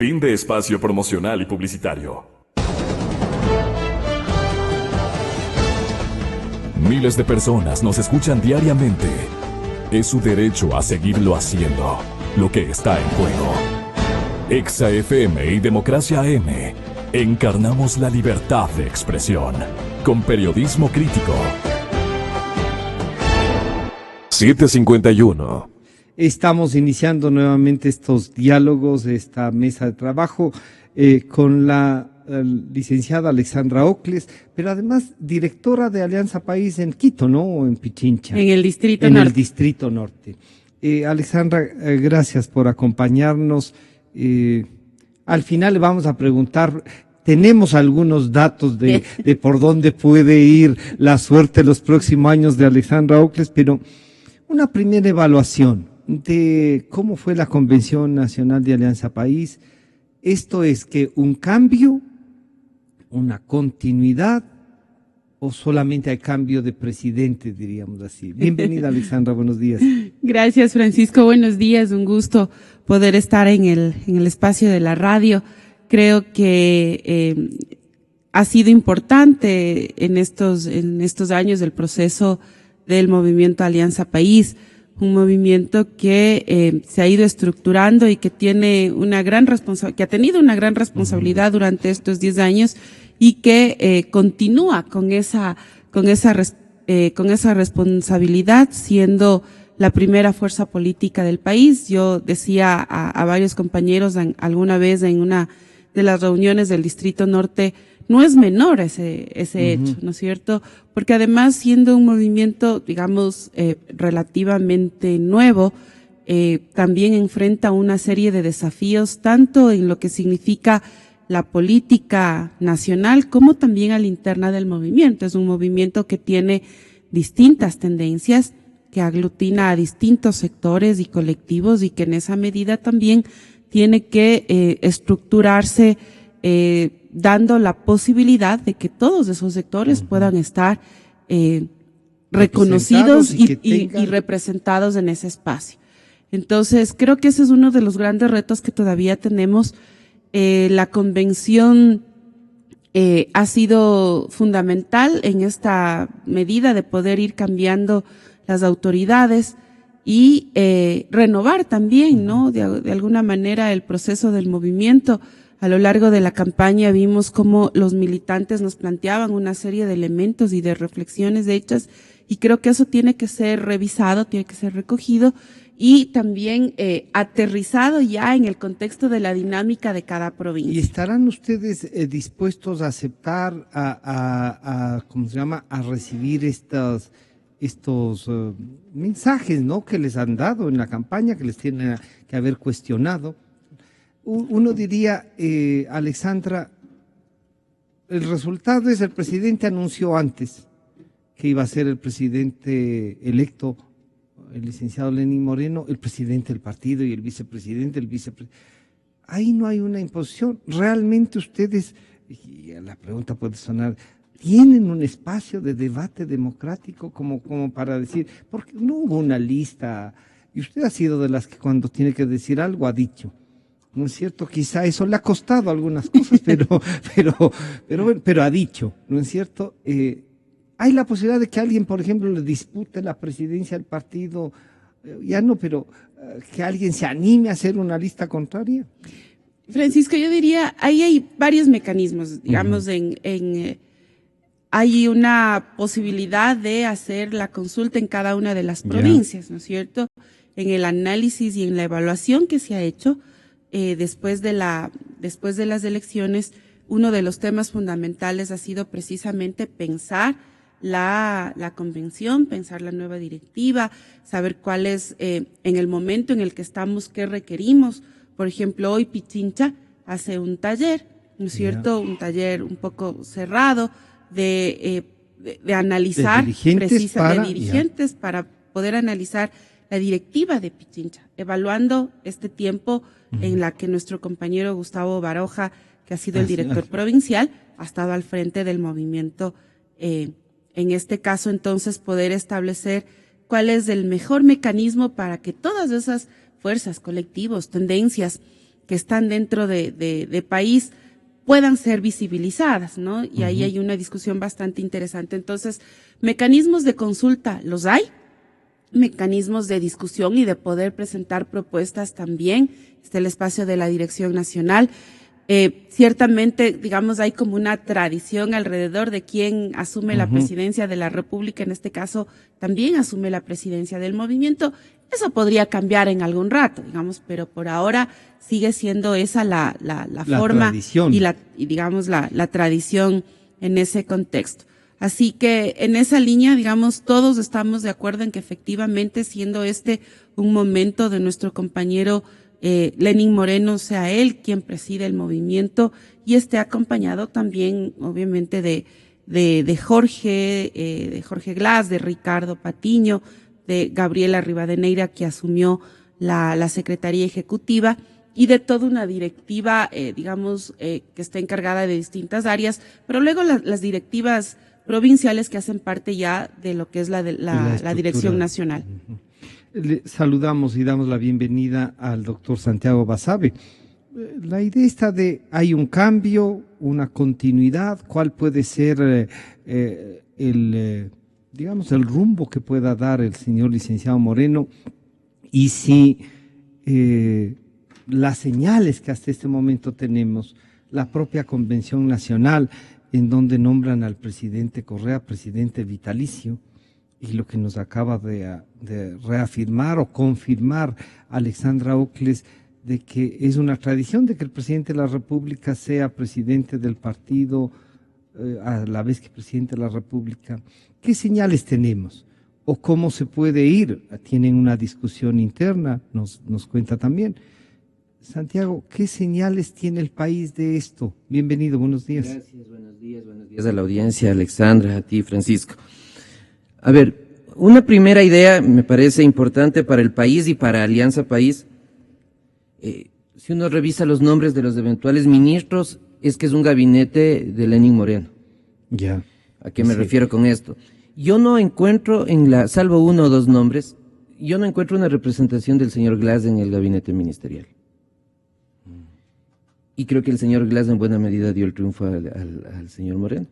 Fin de espacio promocional y publicitario. Miles de personas nos escuchan diariamente. Es su derecho a seguirlo haciendo. Lo que está en juego. Exa FM y Democracia AM. Encarnamos la libertad de expresión. Con periodismo crítico. 7:51. Estamos iniciando nuevamente estos diálogos, esta mesa de trabajo, con la licenciada Alexandra Ocles, pero además directora de Alianza País en Quito, ¿no? O en Pichincha. En el Distrito En Norte. el Distrito Norte. Alexandra, gracias por acompañarnos. Al final le vamos a preguntar, tenemos algunos datos de por dónde puede ir la suerte los próximos años de Alexandra Ocles, pero una primera evaluación de cómo fue la Convención Nacional de Alianza País. Esto es que un cambio, una continuidad, o solamente hay cambio de presidente, diríamos así. Bienvenida, Alexandra, buenos días. Gracias, Francisco, buenos días, un gusto poder estar en el espacio de la radio. Creo que ha sido importante en estos años el proceso del movimiento Alianza País, un movimiento que se ha ido estructurando y que tiene que ha tenido una gran responsabilidad durante estos 10 años y que continúa con esa responsabilidad, siendo la primera fuerza política del país. Yo decía a varios compañeros alguna vez en una de las reuniones del Distrito Norte, no es menor ese hecho, ¿no es cierto? Porque además, siendo un movimiento, digamos, relativamente nuevo, también enfrenta una serie de desafíos, tanto en lo que significa la política nacional, como también a la interna del movimiento. Es un movimiento que tiene distintas tendencias, que aglutina a distintos sectores y colectivos, y que en esa medida también tiene que estructurarse, dando la posibilidad de que todos esos sectores puedan estar reconocidos y representados en ese espacio. Entonces, creo que ese es uno de los grandes retos que todavía tenemos. La convención ha sido fundamental en esta medida de poder ir cambiando las autoridades y renovar también, ¿no? De alguna manera el proceso del movimiento. A lo largo de la campaña vimos cómo los militantes nos planteaban una serie de elementos y de reflexiones hechas, y creo que eso tiene que ser revisado, tiene que ser recogido y también aterrizado ya en el contexto de la dinámica de cada provincia. ¿Y estarán ustedes dispuestos a aceptar, ¿cómo se llama?, a recibir estos mensajes, ¿no?, que les han dado en la campaña, que les tienen que haber cuestionado? Uno diría, Alexandra, el resultado es: el presidente anunció antes que iba a ser el presidente electo, el licenciado Lenín Moreno, el presidente del partido, y el vicepresidente, Ahí no hay una imposición. Realmente ustedes, y la pregunta puede sonar, ¿tienen un espacio de debate democrático como para decir? Porque no hubo una lista, y usted ha sido de las que cuando tiene que decir algo ha dicho. ¿No es cierto? Quizá eso le ha costado algunas cosas, pero ha dicho, ¿no es cierto? Hay la posibilidad de que alguien, por ejemplo, le dispute la presidencia del partido, ya no, pero que alguien se anime a hacer una lista contraria. Francisco, yo diría, ahí hay varios mecanismos, digamos, hay una posibilidad de hacer la consulta en cada una de las provincias, ¿no es cierto? En el análisis y en la evaluación que se ha hecho, después de las elecciones, uno de los temas fundamentales ha sido precisamente pensar la convención, pensar la nueva directiva, saber cuál es, en el momento en el que estamos, qué requerimos. Por ejemplo, hoy Pichincha hace un taller, ¿no es cierto? Un taller un poco cerrado de analizar, de dirigentes para poder analizar la directiva de Pichincha, evaluando este tiempo en la que nuestro compañero Gustavo Baroja, que ha sido el director provincial, ha estado al frente del movimiento. En este caso, entonces, poder establecer cuál es el mejor mecanismo para que todas esas fuerzas, colectivos, tendencias que están dentro de país puedan ser visibilizadas, ¿no? Y ahí hay una discusión bastante interesante. Entonces, mecanismos de consulta los hay, mecanismos de discusión y de poder presentar propuestas también. Está el espacio de la Dirección Nacional. Ciertamente, digamos, hay como una tradición alrededor de quién asume la presidencia de la República, en este caso también asume la presidencia del movimiento. Eso podría cambiar en algún rato, digamos, pero por ahora sigue siendo esa la forma tradición. y digamos la tradición en ese contexto. Así que en esa línea, digamos, todos estamos de acuerdo en que efectivamente, siendo este un momento de nuestro compañero Lenín Moreno, sea él quien preside el movimiento y esté acompañado también, obviamente, de Jorge Glass, de Ricardo Patiño, de Gabriela Rivadeneira, que asumió la Secretaría Ejecutiva, y de toda una directiva, digamos, que está encargada de distintas áreas, pero luego las directivas provinciales que hacen parte ya de lo que es la Dirección Nacional. Le saludamos y damos la bienvenida al doctor Santiago Basabe. La idea está de, hay un cambio, una continuidad, ¿cuál puede ser digamos, el rumbo que pueda dar el señor licenciado Moreno? Y si las señales que hasta este momento tenemos, la propia Convención Nacional, en donde nombran al presidente Correa presidente vitalicio, y lo que nos acaba de reafirmar o confirmar Alexandra Ocles, de que es una tradición de que el presidente de la República sea presidente del partido a la vez que presidente de la República. ¿Qué señales tenemos? ¿O cómo se puede ir? Tienen una discusión interna, nos cuenta también. Santiago, ¿qué señales tiene el país de esto? Bienvenido, buenos días. Gracias, buenos días a la audiencia, Alexandra, a ti, Francisco. A ver, una primera idea me parece importante para el país y para Alianza País. Si uno revisa los nombres de los eventuales ministros, es que es un gabinete de Lenín Moreno. Ya. ¿A qué me refiero con esto? Yo no encuentro salvo uno o dos nombres, yo no encuentro una representación del señor Glass en el gabinete ministerial. Y creo que el señor Glass en buena medida dio el triunfo al señor Moreno.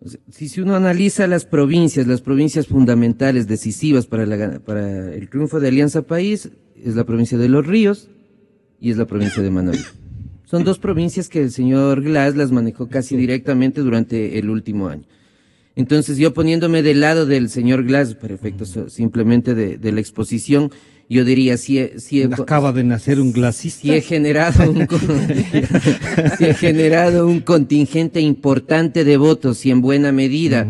O sea, si uno analiza las provincias fundamentales, decisivas para el triunfo de Alianza País, es la provincia de Los Ríos y es la provincia de Manabí. Son dos provincias que el señor Glass las manejó casi directamente durante el último año. Entonces, yo poniéndome del lado del señor Glass, para efectos simplemente de la exposición, yo diría, si acaba de nacer un glasista. Si he generado un contingente importante de votos y en buena medida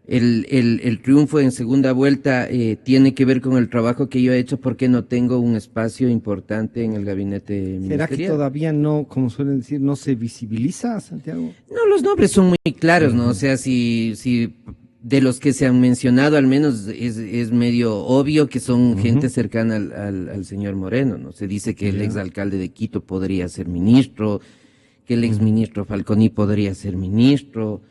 el triunfo en segunda vuelta tiene que ver con el trabajo que yo he hecho, porque no tengo un espacio importante en el gabinete ministerial. ¿Será que todavía no, como suelen decir, no se visibiliza, Santiago? No, los nombres son muy claros, ¿no? O sea, si de los que se han mencionado, al menos es medio obvio que son gente cercana al señor Moreno, ¿no? Se dice que el exalcalde de Quito podría ser ministro, que el exministro Falconi podría ser ministro,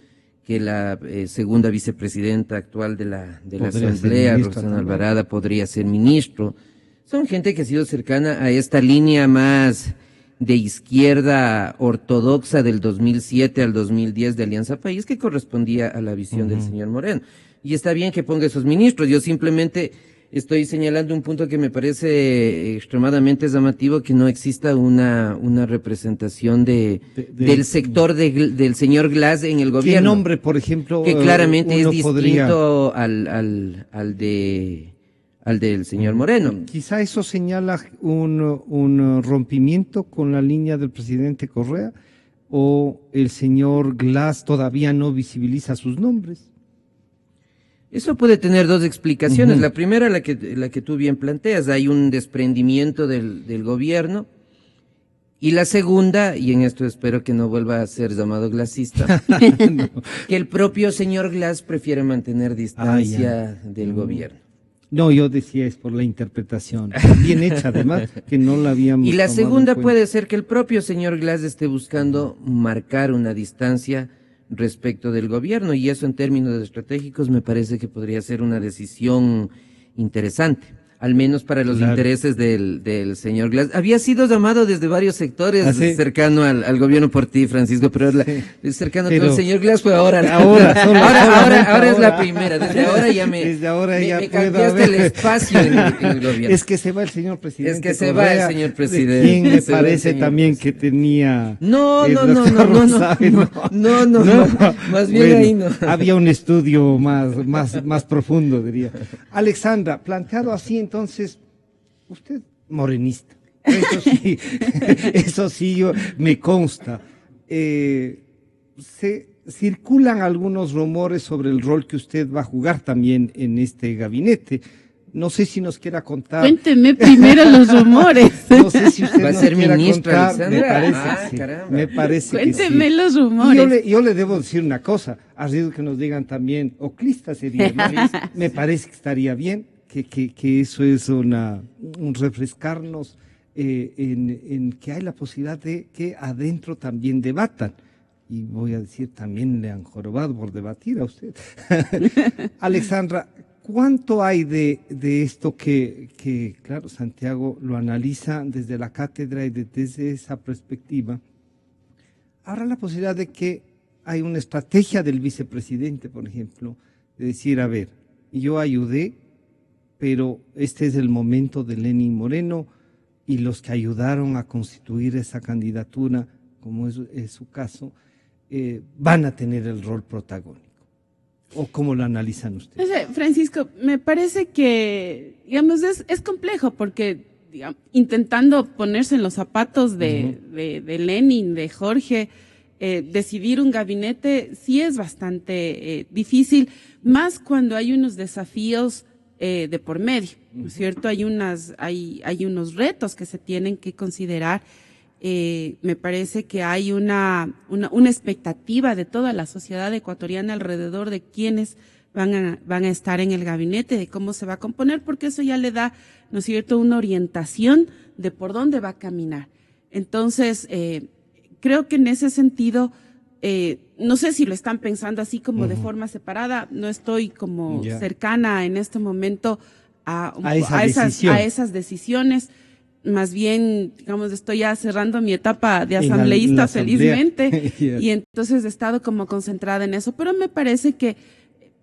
que la segunda vicepresidenta actual de la Asamblea, Roxana Alvarada, podría ser ministro. Son gente que ha sido cercana a esta línea más de izquierda ortodoxa del 2007 al 2010 de Alianza País, que correspondía a la visión del señor Moreno. Y está bien que ponga esos ministros, yo simplemente estoy señalando un punto que me parece extremadamente llamativo, que no exista una representación del sector del señor Glass en el gobierno. ¿Qué nombre, por ejemplo? Que claramente es distinto al del señor Moreno. Quizá eso señala un rompimiento con la línea del presidente Correa, o el señor Glass todavía no visibiliza sus nombres. Eso puede tener dos explicaciones. La primera, la que tú bien planteas, hay un desprendimiento del gobierno. Y la segunda, y en esto espero que no vuelva a ser llamado glassista, que el propio señor Glass prefiere mantener distancia del gobierno. No, yo decía es por la interpretación, bien hecha además, que no la habíamos. Y la segunda puede ser que el propio señor Glass esté buscando marcar una distancia respecto del gobierno, y eso en términos estratégicos me parece que podría ser una decisión interesante. al menos para los intereses del señor Glass. Había sido llamado desde varios sectores cercano al gobierno por ti, Francisco, pero cercano al señor Glass fue ahora es la primera. Desde ahora ya me cambiaste el espacio en el gobierno. Es que se va el señor presidente. Es que se va el señor presidente. ¿Quién me parece también que tenía? No, más bien ahí no. Había un estudio más profundo, diría. Alexandra, planteado así, entonces, usted morenista. Eso sí me consta. Se circulan algunos rumores sobre el rol que usted va a jugar también en este gabinete. No sé si nos quiera contar. Cuénteme primero los rumores. No sé si usted va a nos ser quiera ministra, contar. Alexandra. Me parece Cuénteme que sí. los rumores. Yo le debo decir una cosa. Ha sido que nos digan también, oclista sería, ¿no? Me parece que estaría bien, que eso es un refrescarnos en que hay la posibilidad de que adentro también debatan. Y voy a decir, también le han jorobado por debatir a usted. Alexandra, ¿cuánto hay de esto que, claro, Santiago lo analiza desde la cátedra y desde esa perspectiva? Habrá la posibilidad de que hay una estrategia del vicepresidente, por ejemplo, de decir, a ver, yo ayudé, pero este es el momento de Lenín Moreno y los que ayudaron a constituir esa candidatura, como es su caso, van a tener el rol protagónico. ¿O cómo lo analizan ustedes? No sé, Francisco, me parece que, digamos, es complejo porque, digamos, intentando ponerse en los zapatos de Lenin, de Jorge, decidir un gabinete sí es bastante difícil, más cuando hay unos desafíos de por medio, ¿no es cierto? Hay unos retos que se tienen que considerar. Me parece que hay una expectativa de toda la sociedad ecuatoriana alrededor de quiénes van a estar en el gabinete, de cómo se va a componer, porque eso ya le da, ¿no es cierto?, una orientación de por dónde va a caminar. Entonces, creo que en ese sentido, no sé si lo están pensando así como de forma separada, no estoy como cercana en este momento a esas decisiones. Más bien, digamos, estoy ya cerrando mi etapa de asambleísta felizmente y entonces he estado como concentrada en eso, pero me parece que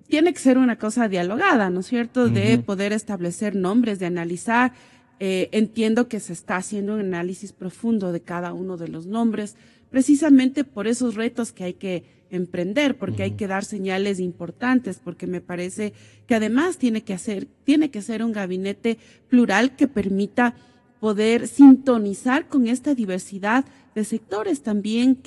tiene que ser una cosa dialogada, ¿no es cierto?, de poder establecer nombres, de analizar. Entiendo que se está haciendo un análisis profundo de cada uno de los nombres, precisamente por esos retos que hay que emprender, porque hay que dar señales importantes, porque me parece que además tiene que ser un gabinete plural que permita poder sintonizar con esta diversidad de sectores también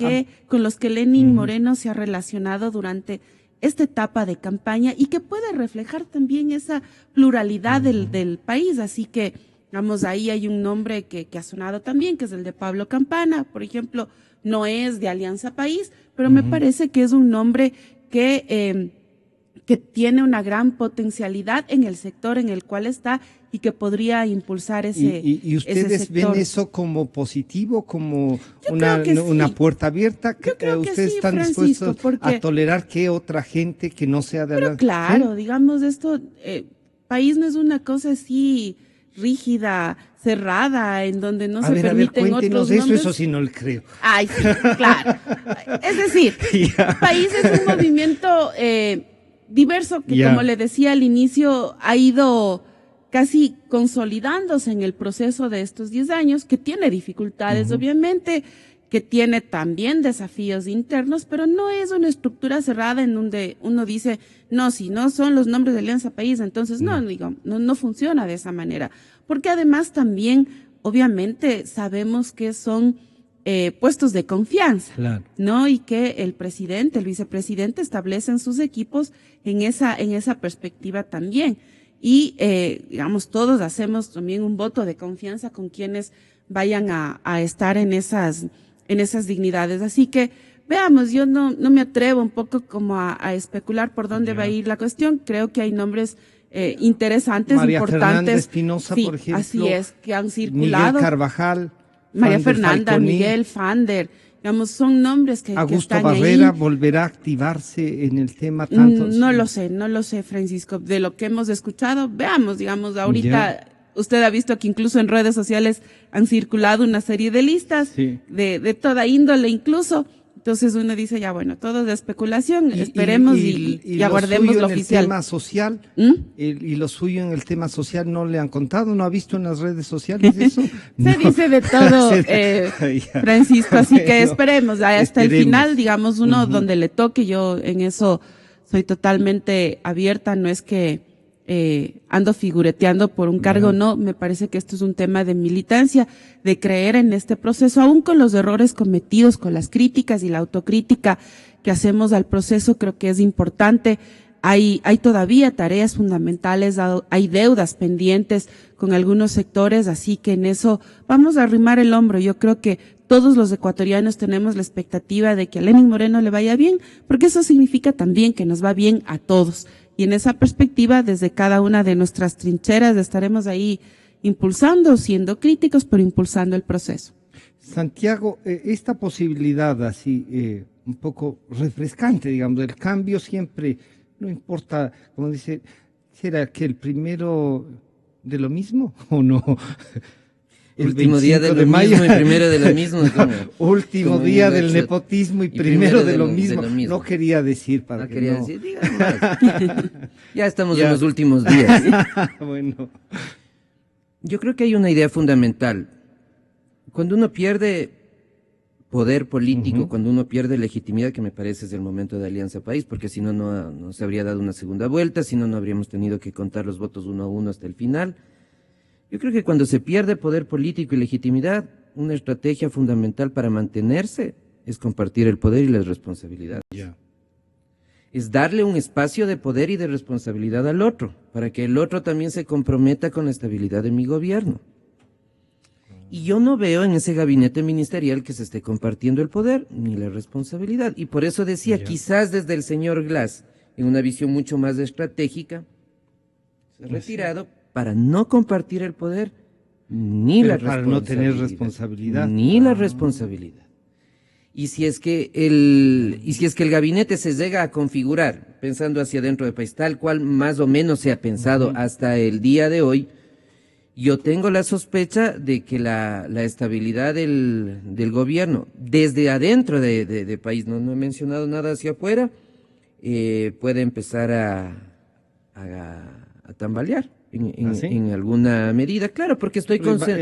con los que Lenín Moreno se ha relacionado durante esta etapa de campaña y que puede reflejar también esa pluralidad del país. Así que, vamos, ahí hay un nombre que ha sonado también, que es el de Pablo Campana, por ejemplo, no es de Alianza País, pero me parece que es un nombre que tiene una gran potencialidad en el sector en el cual está y que podría impulsar ese ¿Y ustedes ven eso como positivo, como una puerta abierta? Yo creo que ¿Ustedes sí, están Francisco, dispuestos a tolerar que otra gente que no sea de Pero claro, digamos, esto, país no es una cosa así rígida, cerrada, en donde no se permiten otros nombres. Eso sí no lo creo. Ay, sí, claro. Es decir, país es un movimiento diverso que, como le decía al inicio, ha ido casi consolidándose en el proceso de estos 10 años, que tiene dificultades, obviamente, que tiene también desafíos internos, pero no es una estructura cerrada en donde uno dice, no, si no son los nombres de Alianza País, entonces no funciona de esa manera. Porque además también, obviamente, sabemos que son puestos de confianza, ¿no? Y que el presidente, el vicepresidente establecen sus equipos en esa perspectiva también. Y, digamos, todos hacemos también un voto de confianza con quienes vayan a estar en esas dignidades. Así que, veamos, yo no me atrevo un poco como a especular por dónde va a ir la cuestión. Creo que hay nombres interesantes, María importantes. Fernanda Espinosa, por ejemplo. Así es, que han circulado. Miguel Carvajal. María Fernanda, Miguel Fander. Digamos, son nombres que Augusto están Barrera ahí. ¿Volverá a activarse en el tema tanto? No lo sé, Francisco. De lo que hemos escuchado, veamos, digamos, ahorita usted ha visto que incluso en redes sociales han circulado una serie de listas de toda índole incluso. Entonces uno dice, ya bueno, todo es de especulación, esperemos y aguardemos lo oficial. El tema social, y lo suyo en el tema social no le han contado, ¿no ha visto en las redes sociales eso? Se dice de todo, Francisco, así que esperemos hasta el final, digamos, uno donde le toque. Yo en eso soy totalmente abierta, no es que ando figureteando por un cargo, no, me parece que esto es un tema de militancia, de creer en este proceso, aún con los errores cometidos, con las críticas y la autocrítica que hacemos al proceso. Creo que es importante. Hay todavía tareas fundamentales, hay deudas pendientes con algunos sectores, así que en eso vamos a arrimar el hombro. Yo creo que todos los ecuatorianos tenemos la expectativa de que a Lenín Moreno le vaya bien, porque eso significa también que nos va bien a todos. Y en esa perspectiva, desde cada una de nuestras trincheras, estaremos ahí impulsando, siendo críticos, pero impulsando el proceso. Santiago, esta posibilidad así, un poco refrescante, digamos, del cambio siempre, no importa, como dice, ¿será que el primero de lo mismo o no? El último día de lo mismo y primero de lo mismo. Último día del nepotismo y primero de lo mismo. No quería decir para que no. Decir, ya estamos en los últimos días. Bueno. Yo creo que hay una idea fundamental. Cuando uno pierde poder político, cuando uno pierde legitimidad, que me parece es el momento de Alianza País, porque si no, no se habría dado una segunda vuelta, si no, no habríamos tenido que contar los votos uno a uno hasta el final. Yo creo que cuando se pierde poder político y legitimidad, una estrategia fundamental para mantenerse es compartir el poder y las responsabilidades. Es darle un espacio de poder y de responsabilidad al otro, para que el otro también se comprometa con la estabilidad de mi gobierno. Y yo no veo en ese gabinete ministerial que se esté compartiendo el poder ni la responsabilidad. Y por eso decía, quizás desde el señor Glass, en una visión mucho más estratégica, se ha retirado para no compartir el poder ni la responsabilidad. Para no tener responsabilidad. Ni la responsabilidad. Y si es que el gabinete se llega a configurar, pensando hacia dentro del país, tal cual más o menos se ha pensado hasta el día de hoy, yo tengo la sospecha de que la estabilidad del gobierno, desde adentro de país, no he mencionado nada hacia afuera, puede empezar a tambalear. En alguna medida, claro, porque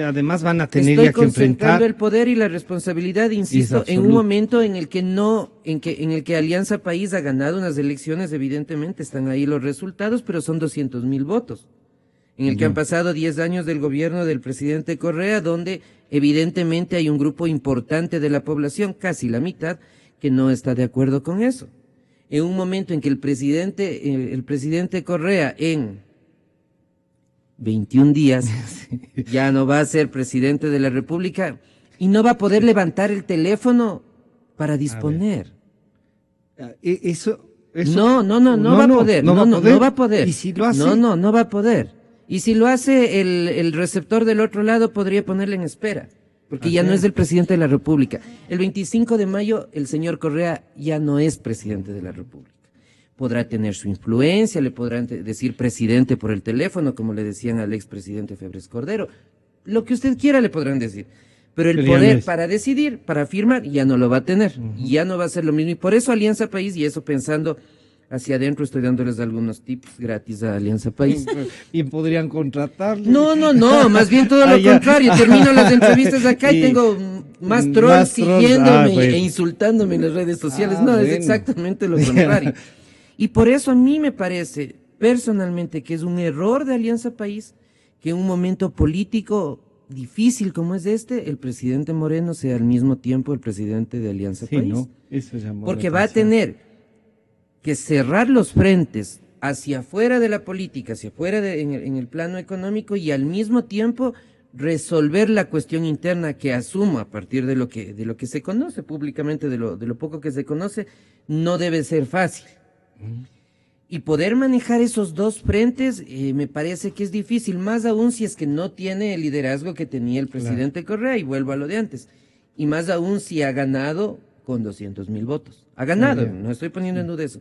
además van a tener que enfrentar el poder y la responsabilidad, insisto, en un momento en el que en el que Alianza País ha ganado unas elecciones, evidentemente están ahí los resultados, pero son 200.000 votos, en el que han pasado 10 años del gobierno del presidente Correa, donde evidentemente hay un grupo importante de la población, casi la mitad, que no está de acuerdo con eso. En un momento en que el presidente Correa en 21 días, ya no va a ser presidente de la República y no va a poder levantar el teléfono para disponer. Eso no va a poder. No va a poder. ¿Y si lo hace? No va a poder. Y si lo hace el receptor del otro lado, podría ponerle en espera, porque ya no es el presidente de la República. El 25 de mayo, el señor Correa ya no es presidente de la República. Podrá tener su influencia, le podrán decir presidente por el teléfono, como le decían al expresidente Febres Cordero. Lo que usted quiera le podrán decir. Pero el poder para decidir, para firmar, ya no lo va a tener. Ya no va a ser lo mismo. Y por eso Alianza País, y eso pensando hacia adentro, estoy dándoles algunos tips gratis a Alianza País. Bien, podrían contratarle. No, más bien todo lo contrario. Termino las entrevistas acá y tengo más trolls siguiéndome e insultándome en las redes sociales. Es exactamente lo contrario. Y por eso a mí me parece personalmente que es un error de Alianza País que en un momento político difícil como es el presidente Moreno sea al mismo tiempo el presidente de Alianza País. Eso porque va a tener que cerrar los frentes hacia afuera de la política, hacia afuera en el plano económico, y al mismo tiempo resolver la cuestión interna que asumo a partir de lo que se conoce públicamente, de lo poco que se conoce, no debe ser fácil. Y poder manejar esos dos frentes me parece que es difícil, más aún si es que no tiene el liderazgo que tenía el presidente Correa, y vuelvo a lo de antes, y más aún si ha ganado con 200.000 votos. Ha ganado, no estoy poniendo en duda eso,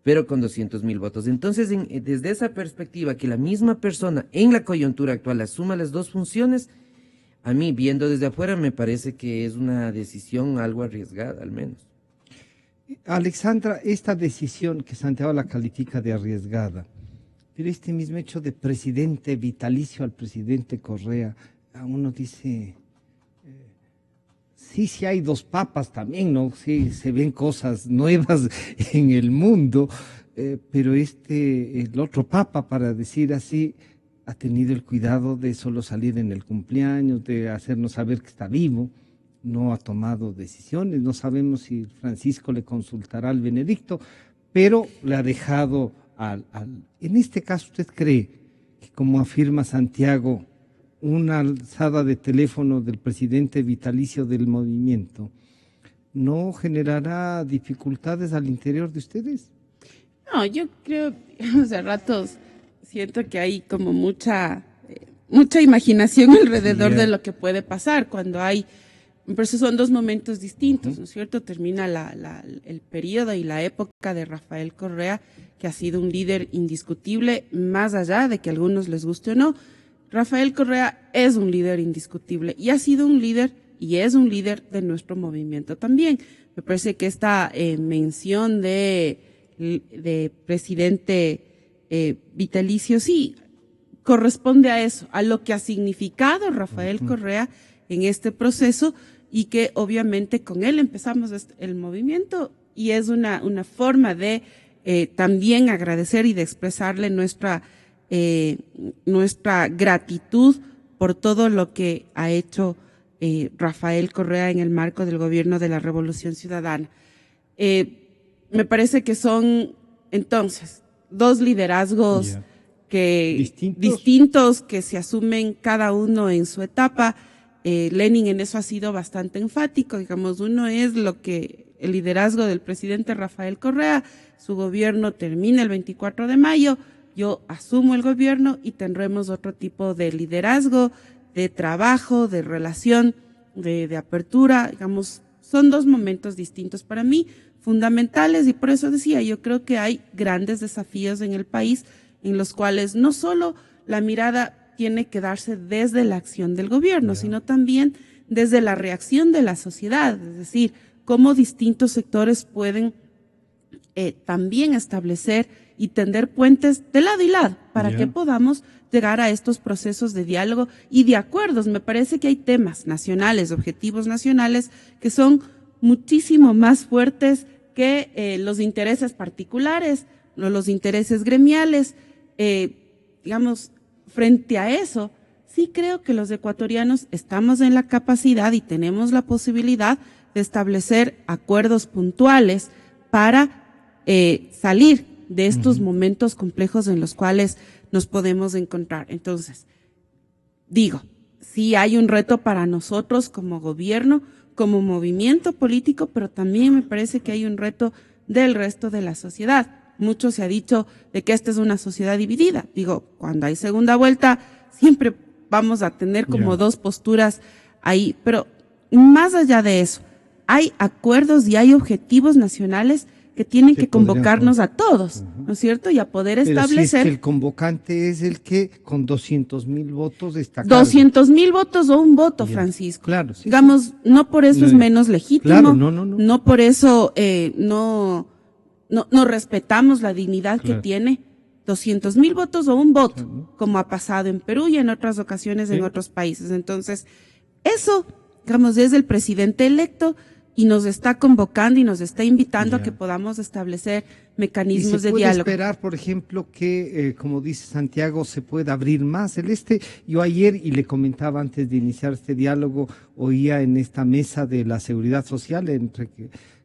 pero con 200.000 votos. Entonces, desde esa perspectiva, que la misma persona en la coyuntura actual asuma las dos funciones, a mí, viendo desde afuera, me parece que es una decisión algo arriesgada, al menos. Alexandra, esta decisión que Santiago la califica de arriesgada, pero este mismo hecho de presidente vitalicio al presidente Correa, a uno dice, sí hay dos papas también, ¿no? Sí, se ven cosas nuevas en el mundo, pero el otro papa, para decir así, ha tenido el cuidado de solo salir en el cumpleaños, de hacernos saber que está vivo. No ha tomado decisiones, no sabemos si Francisco le consultará al Benedicto, pero le ha dejado En este caso, ¿usted cree que, como afirma Santiago, una alzada de teléfono del presidente vitalicio del movimiento no generará dificultades al interior de ustedes? No, yo creo, hace ratos siento que hay como mucha imaginación alrededor de lo que puede pasar cuando hay. Pero esos son dos momentos distintos, ¿no es cierto? Termina el periodo y la época de Rafael Correa, que ha sido un líder indiscutible, más allá de que a algunos les guste o no. Rafael Correa es un líder indiscutible y ha sido un líder y es un líder de nuestro movimiento también. Me parece que esta mención de presidente vitalicio sí corresponde a eso, a lo que ha significado Rafael Correa en este proceso, y que obviamente con él empezamos el movimiento, y es una forma de también agradecer y de expresarle nuestra gratitud por todo lo que ha hecho Rafael Correa en el marco del gobierno de la Revolución Ciudadana. Me parece que son entonces dos liderazgos distintos que se asumen cada uno en su etapa. Lenin en eso ha sido bastante enfático, digamos, uno es el liderazgo del presidente Rafael Correa, su gobierno termina el 24 de mayo, yo asumo el gobierno y tendremos otro tipo de liderazgo, de trabajo, de relación, de apertura, digamos, son dos momentos distintos para mí, fundamentales, y por eso decía, yo creo que hay grandes desafíos en el país en los cuales no solo la mirada tiene que darse desde la acción del gobierno, sino también desde la reacción de la sociedad, es decir, cómo distintos sectores pueden también establecer y tender puentes de lado y lado para que podamos llegar a estos procesos de diálogo y de acuerdos. Me parece que hay temas nacionales, objetivos nacionales, que son muchísimo más fuertes que los intereses particulares, los intereses gremiales, digamos. Frente a eso, sí creo que los ecuatorianos estamos en la capacidad y tenemos la posibilidad de establecer acuerdos puntuales para salir de estos momentos complejos en los cuales nos podemos encontrar. Entonces, digo, sí hay un reto para nosotros como gobierno, como movimiento político, pero también me parece que hay un reto del resto de la sociedad. Mucho se ha dicho de que esta es una sociedad dividida. Digo, cuando hay segunda vuelta, siempre vamos a tener como dos posturas ahí. Pero más allá de eso, hay acuerdos y hay objetivos nacionales que tienen que convocarnos a todos, ¿no es cierto? Y a poder establecer. Pero si es que el convocante es el que con 200.000 votos está. 200.000 votos o un voto, Francisco. Claro, sí, digamos, no por eso es menos legítimo. Claro, no por eso no respetamos la dignidad que tiene 200.000 votos o un voto, como ha pasado en Perú y en otras ocasiones en otros países. Entonces, eso, digamos, es el presidente electo y nos está convocando y nos está invitando a que podamos establecer mecanismos de diálogo. ¿Puede esperar, por ejemplo, que, como dice Santiago, se pueda abrir más yo ayer, y le comentaba antes de iniciar este diálogo, oía en esta mesa de la seguridad social,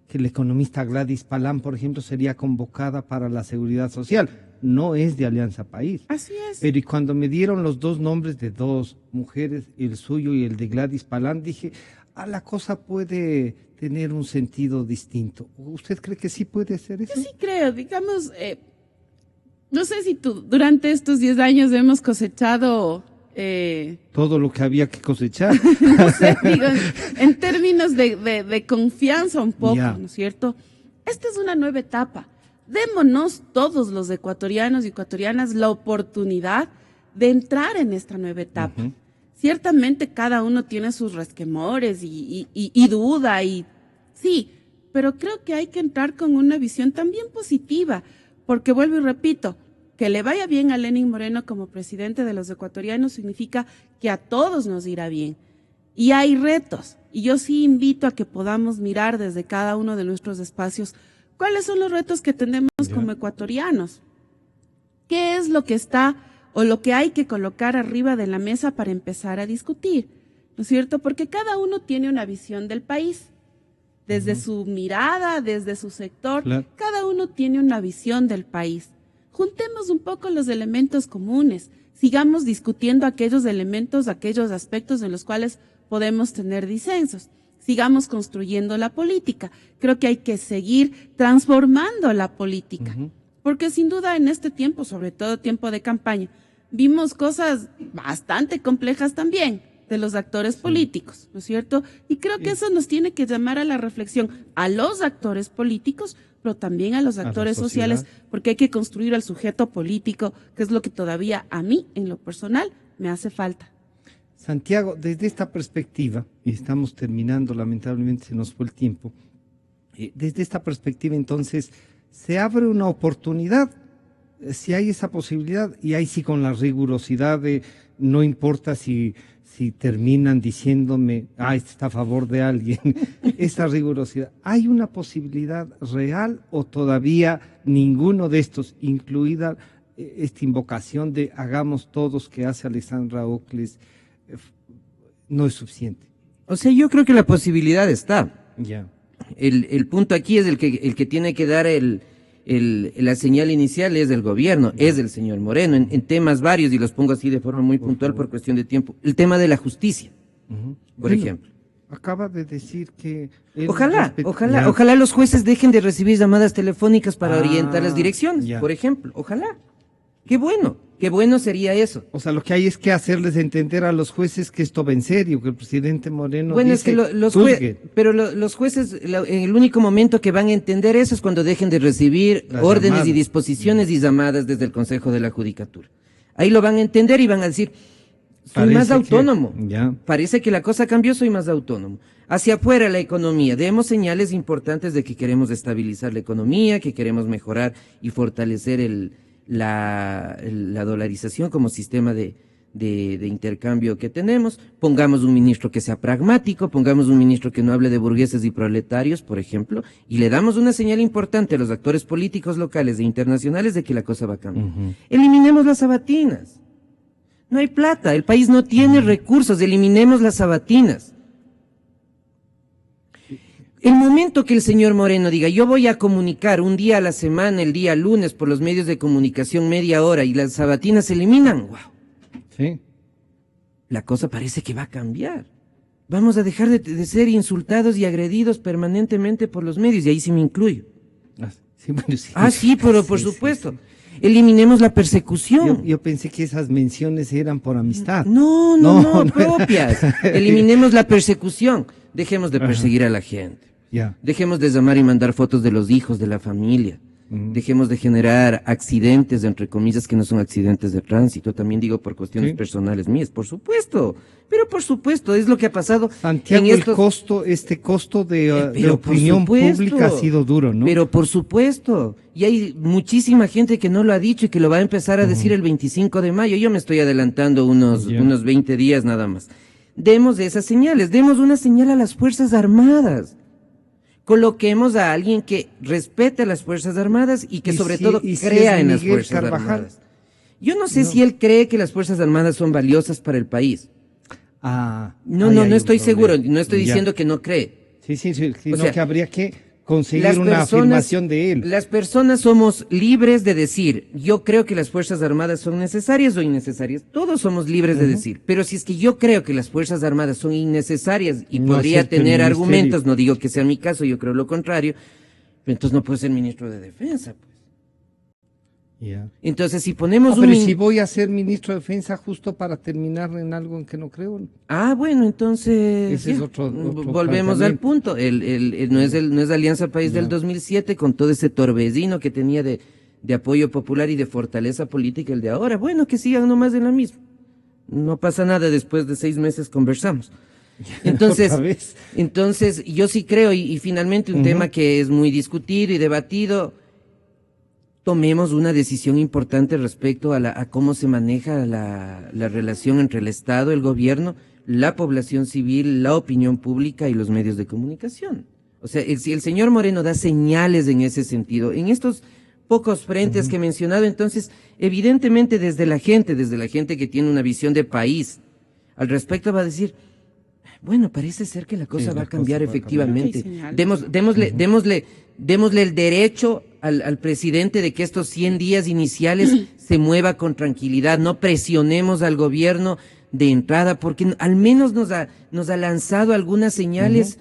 que el economista Gladys Palán, por ejemplo, sería convocada para la seguridad social. No es de Alianza País. Así es. Pero y cuando me dieron los dos nombres de dos mujeres, el suyo y el de Gladys Palán, dije, la cosa puede tener un sentido distinto. ¿Usted cree que sí puede hacer eso? Yo sí creo, digamos, no sé si durante estos 10 años hemos cosechado todo lo que había que cosechar. No sé, digo, en términos de confianza un poco, ¿no es cierto? Esta es una nueva etapa. démonos todos los ecuatorianos y ecuatorianas la oportunidad de entrar en esta nueva etapa. Ciertamente cada uno tiene sus resquemores y duda, y sí, pero creo que hay que entrar con una visión también positiva, porque vuelvo y repito, que le vaya bien a Lenín Moreno como presidente de los ecuatorianos significa que a todos nos irá bien. Y hay retos, y yo sí invito a que podamos mirar desde cada uno de nuestros espacios cuáles son los retos que tenemos como ecuatorianos. ¿Qué es lo que está o lo que hay que colocar arriba de la mesa para empezar a discutir? ¿No es cierto? Porque cada uno tiene una visión del país. Desde su mirada, desde su sector, cada uno tiene una visión del país. Juntemos un poco los elementos comunes, sigamos discutiendo aquellos elementos, aquellos aspectos en los cuales podemos tener disensos, sigamos construyendo la política. Creo que hay que seguir transformando la política, porque sin duda en este tiempo, sobre todo tiempo de campaña, vimos cosas bastante complejas también de los actores políticos, ¿no es cierto? Y creo que eso nos tiene que llamar a la reflexión a los actores políticos, pero también a los actores sociales, porque hay que construir al sujeto político, que es lo que todavía a mí, en lo personal, me hace falta. Santiago, desde esta perspectiva, y estamos terminando, lamentablemente se nos fue el tiempo, desde esta perspectiva entonces se abre una oportunidad, si hay esa posibilidad, y ahí sí con la rigurosidad de no importa si terminan diciéndome, está a favor de alguien, esa rigurosidad. ¿Hay una posibilidad real o todavía ninguno de estos, incluida esta invocación de hagamos todos que hace Alexandra Ocles, no es suficiente? O sea, yo creo que la posibilidad está. Ya. El punto aquí es el que tiene que dar la señal inicial es del gobierno, es del señor Moreno, en temas varios, y los pongo así de forma muy puntual por cuestión de tiempo. El tema de la justicia, por ejemplo. Acaba de decir que... Ojalá los jueces dejen de recibir llamadas telefónicas para orientar las direcciones, por ejemplo. Ojalá. Qué bueno sería eso. O sea, lo que hay es que hacerles entender a los jueces que esto va en serio, que el presidente Moreno bueno, dice, es que los jueces, en el único momento que van a entender eso es cuando dejen de recibir las órdenes llamadas y disposiciones y llamadas desde el Consejo de la Judicatura. Ahí lo van a entender y van a decir, soy más autónomo. Parece que la cosa cambió, soy más autónomo. Hacia afuera la economía, demos señales importantes de que queremos estabilizar la economía, que queremos mejorar y fortalecer la dolarización como sistema de intercambio que tenemos. Pongamos un ministro que sea pragmático, pongamos un ministro que no hable de burgueses y proletarios, por ejemplo, y le damos una señal importante a los actores políticos locales e internacionales de que la cosa va a cambiar. Eliminemos las sabatinas. No hay plata, el país no tiene recursos, eliminemos las sabatinas. El momento que el señor Moreno diga, yo voy a comunicar un día a la semana, el día lunes, por los medios de comunicación, media hora, y las sabatinas se eliminan, wow. Sí. La cosa parece que va a cambiar. Vamos a dejar de ser insultados y agredidos permanentemente por los medios, y ahí sí me incluyo. Sí, pero por supuesto. Sí. Eliminemos la persecución. Yo pensé que esas menciones eran por amistad. No, propias. Eliminemos la persecución. Dejemos de perseguir a la gente. Dejemos de llamar y mandar fotos de los hijos, de la familia. Dejemos de generar accidentes, entre comillas, que no son accidentes de tránsito. También digo por cuestiones personales mías, por supuesto. Pero por supuesto, es lo que ha pasado. Santiago, este costo de opinión pública ha sido duro, ¿no? Pero por supuesto. Y hay muchísima gente que no lo ha dicho y que lo va a empezar a decir el 25 de mayo. Yo me estoy adelantando unos 20 días nada más. Demos esas señales, demos una señal a las Fuerzas Armadas. Coloquemos a alguien que respete a las Fuerzas Armadas y que sobre todo crea en las Fuerzas Armadas. Yo no sé si él cree que las Fuerzas Armadas son valiosas para el país. No estoy seguro, no estoy diciendo que no cree. Sí, sino que habría que conseguir una afirmación de él. Las personas somos libres de decir, yo creo que las Fuerzas Armadas son necesarias o innecesarias. Todos somos libres de decir. Pero si es que yo creo que las Fuerzas Armadas son innecesarias y podría tener argumentos, no digo que sea mi caso, yo creo lo contrario, entonces no puedo ser ministro de Defensa, pues. Ya. Entonces, si ponemos pero si voy a ser ministro de Defensa justo para terminar en algo en que no creo. Bueno, entonces ese es otro volvemos al punto. No es Alianza País del 2007 con todo ese torbellino que tenía de apoyo popular y de fortaleza política el de ahora. Bueno, que sigan nomás en la misma. No pasa nada, después de 6 meses conversamos. Entonces yo sí creo, y finalmente un tema que es muy discutido y debatido, tomemos una decisión importante respecto a cómo se maneja la relación entre el Estado, el gobierno, la población civil, la opinión pública y los medios de comunicación. O sea, si el señor Moreno da señales en ese sentido, en estos pocos frentes que he mencionado, entonces, evidentemente desde la gente que tiene una visión de país al respecto va a decir, bueno, parece ser que la cosa va a cambiar efectivamente. Démosle el derecho al presidente de que estos 100 días iniciales se mueva con tranquilidad. No presionemos al gobierno de entrada, porque al menos nos ha lanzado algunas señales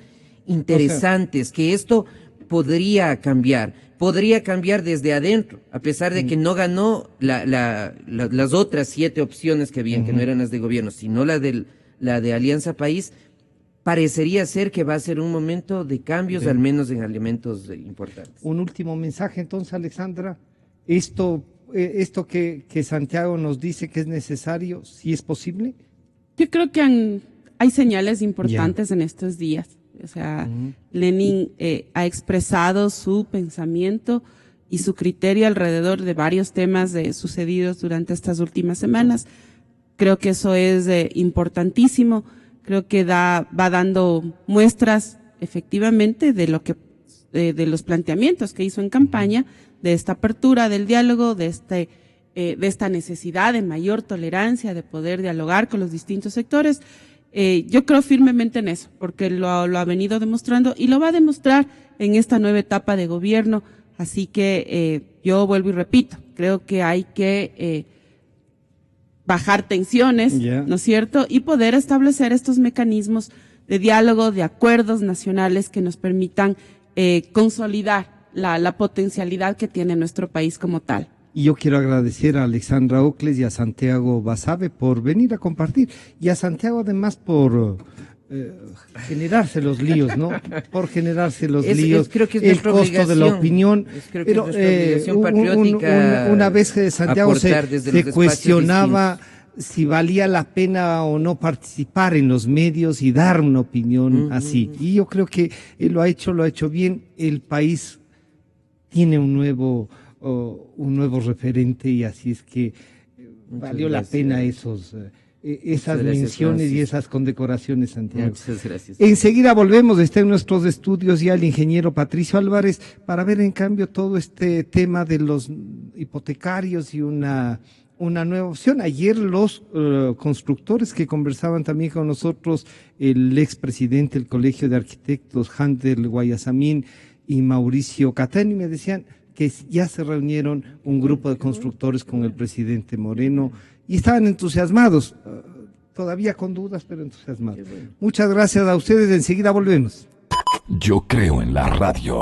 interesantes, que esto podría cambiar desde adentro, a pesar de que no ganó las otras 7 opciones que habían, que no eran las de gobierno, sino la de Alianza País. Parecería ser que va a ser un momento de cambios, al menos en elementos importantes. Un último mensaje entonces, Alexandra. Esto que Santiago nos dice que es necesario, ¿sí es posible? Yo creo que hay señales importantes en estos días. O sea, Lenin ha expresado su pensamiento y su criterio alrededor de varios temas sucedidos durante estas últimas semanas. Creo que eso es importantísimo. Creo que va dando muestras efectivamente de los planteamientos que hizo en campaña, de esta apertura del diálogo, de esta necesidad de mayor tolerancia, de poder dialogar con los distintos sectores. Yo creo firmemente en eso, porque lo ha venido demostrando y lo va a demostrar en esta nueva etapa de gobierno. Así que yo vuelvo y repito, creo que hay que bajar tensiones, ¿no es cierto? Y poder establecer estos mecanismos de diálogo, de acuerdos nacionales que nos permitan consolidar la potencialidad que tiene nuestro país como tal. Y yo quiero agradecer a Alexandra Ocles y a Santiago Basabe por venir a compartir, y a Santiago además por generarse los líos, ¿no? Por generarse los líos, creo que es el costo de la opinión. Pero una vez que Santiago se cuestionaba si valía la pena o no participar en los medios y dar una opinión así. Y yo creo que él lo ha hecho bien. El país tiene un nuevo referente, y así es que valió la pena esas menciones, Francis, y esas condecoraciones, Santiago. Muchas gracias. Enseguida volvemos. Está en nuestros estudios ya el ingeniero Patricio Álvarez para ver en cambio todo este tema de los hipotecarios y una nueva opción. Ayer los constructores que conversaban también con nosotros, el expresidente del Colegio de Arquitectos, Handel Guayasamín y Mauricio Catani, me decían que ya se reunieron un grupo de constructores con el presidente Moreno y estaban entusiasmados, todavía con dudas, pero entusiasmados. Muchas gracias a ustedes. Enseguida volvemos. Yo creo en la radio.